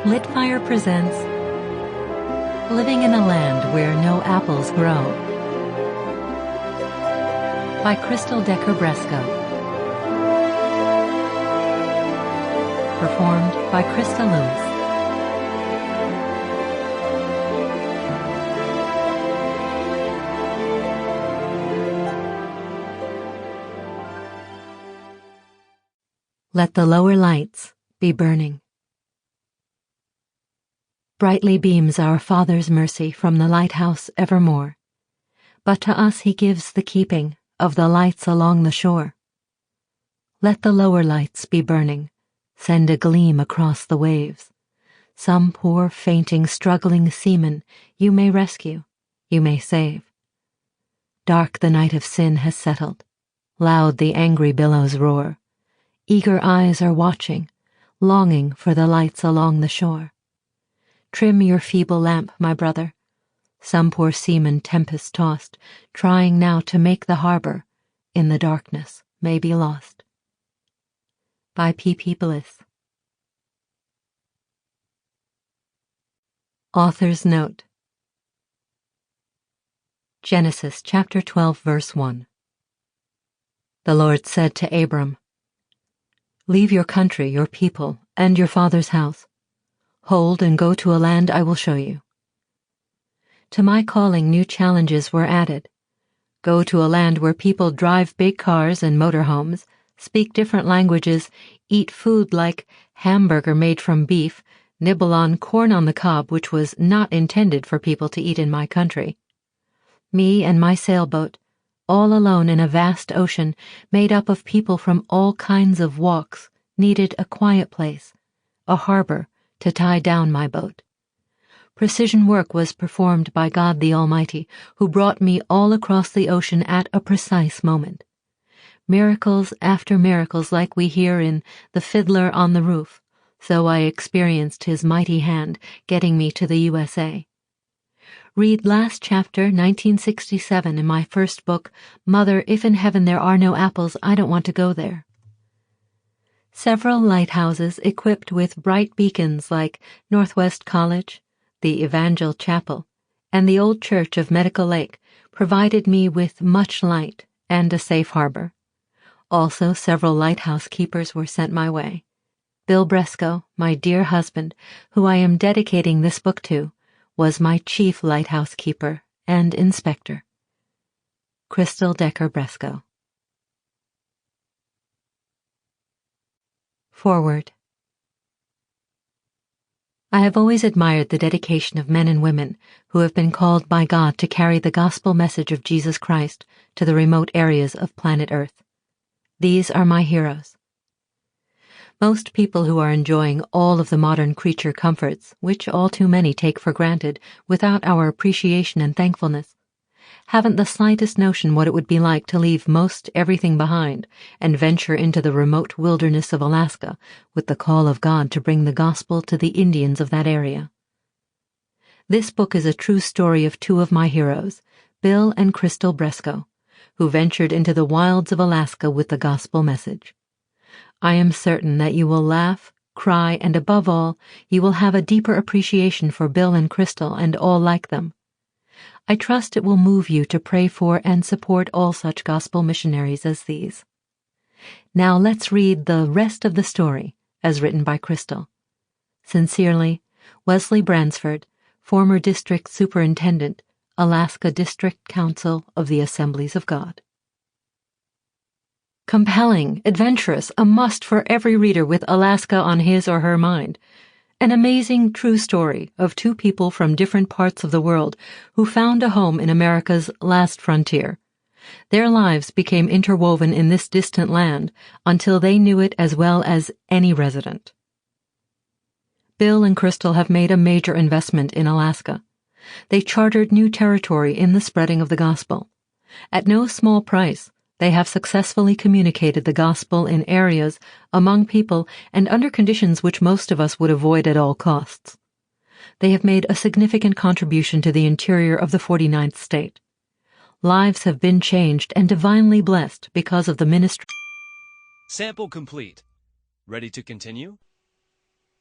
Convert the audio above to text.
Litfire presents Living in a Land Where No Apples Grow by Christel Bresko. Performed by Christa. Let the lower lights be burning. Brightly beams our Father's mercy from the lighthouse evermore, but to us he gives the keeping of the lights along the shore. Let the lower lights be burning, send a gleam across the waves. Some poor, fainting, struggling seaman you may rescue, you may save. Dark the night of sin has settled, loud the angry billows roar. Eager eyes are watching, longing for the lights along the shore. Trim your feeble lamp, my brother. Some poor seaman tempest-tossed, trying now to make the harbor, in the darkness may be lost. By P.P. Bliss. Author's Note. Genesis chapter 12, verse 1. The Lord said to Abram, "Leave your country, your people, and your father's house. Hold and go to a land I will show you." To my calling, new challenges were added. Go to a land where people drive big cars and motorhomes, speak different languages, eat food like hamburger made from beef, nibble on corn on the cob, which was not intended for people to eat in my country. Me and my sailboat, all alone in a vast ocean made up of people from all kinds of walks, needed a quiet place, a harbor, to tie down my boat. Precision work was performed by God the Almighty, who brought me all across the ocean at a precise moment. Miracles after miracles like we hear in The Fiddler on the Roof, so I experienced his mighty hand getting me to the USA. Read last chapter, 1967, in my first book, Mother, If in Heaven There Are No Apples, I Don't Want to Go There. Several lighthouses equipped with bright beacons like Northwest College, the Evangel Chapel, and the Old Church of Medical Lake provided me with much light and a safe harbor. Also, several lighthouse keepers were sent my way. Bill Bresko, my dear husband, who I am dedicating this book to, was my chief lighthouse keeper and inspector. Christel Bresko. Forward. I have always admired the dedication of men and women who have been called by God to carry the gospel message of Jesus Christ to the remote areas of planet Earth. These are my heroes. Most people who are enjoying all of the modern creature comforts, which all too many take for granted without our appreciation and thankfulness, haven't the slightest notion what it would be like to leave most everything behind and venture into the remote wilderness of Alaska with the call of God to bring the gospel to the Indians of that area. This book is a true story of two of my heroes, Bill and Christel Bresko, who ventured into the wilds of Alaska with the gospel message. I am certain that you will laugh, cry, and above all, you will have a deeper appreciation for Bill and Christel and all like them. I trust it will move you to pray for and support all such gospel missionaries as these. Now let's read the rest of the story, as written by Christel. Sincerely, Wesley Bransford, former District Superintendent, Alaska District Council of the Assemblies of God. Compelling, adventurous, a must for every reader with Alaska on his or her mind. An amazing, true story of two people from different parts of the world who found a home in America's last frontier. Their lives became interwoven in this distant land until they knew it as well as any resident. Bill and Christel have made a major investment in Alaska. They chartered new territory in the spreading of the gospel. At no small price, they have successfully communicated the gospel in areas, among people, and under conditions which most of us would avoid at all costs. They have made a significant contribution to the interior of the 49th state. Lives have been changed and divinely blessed because of the ministry. Sample complete. Ready to continue?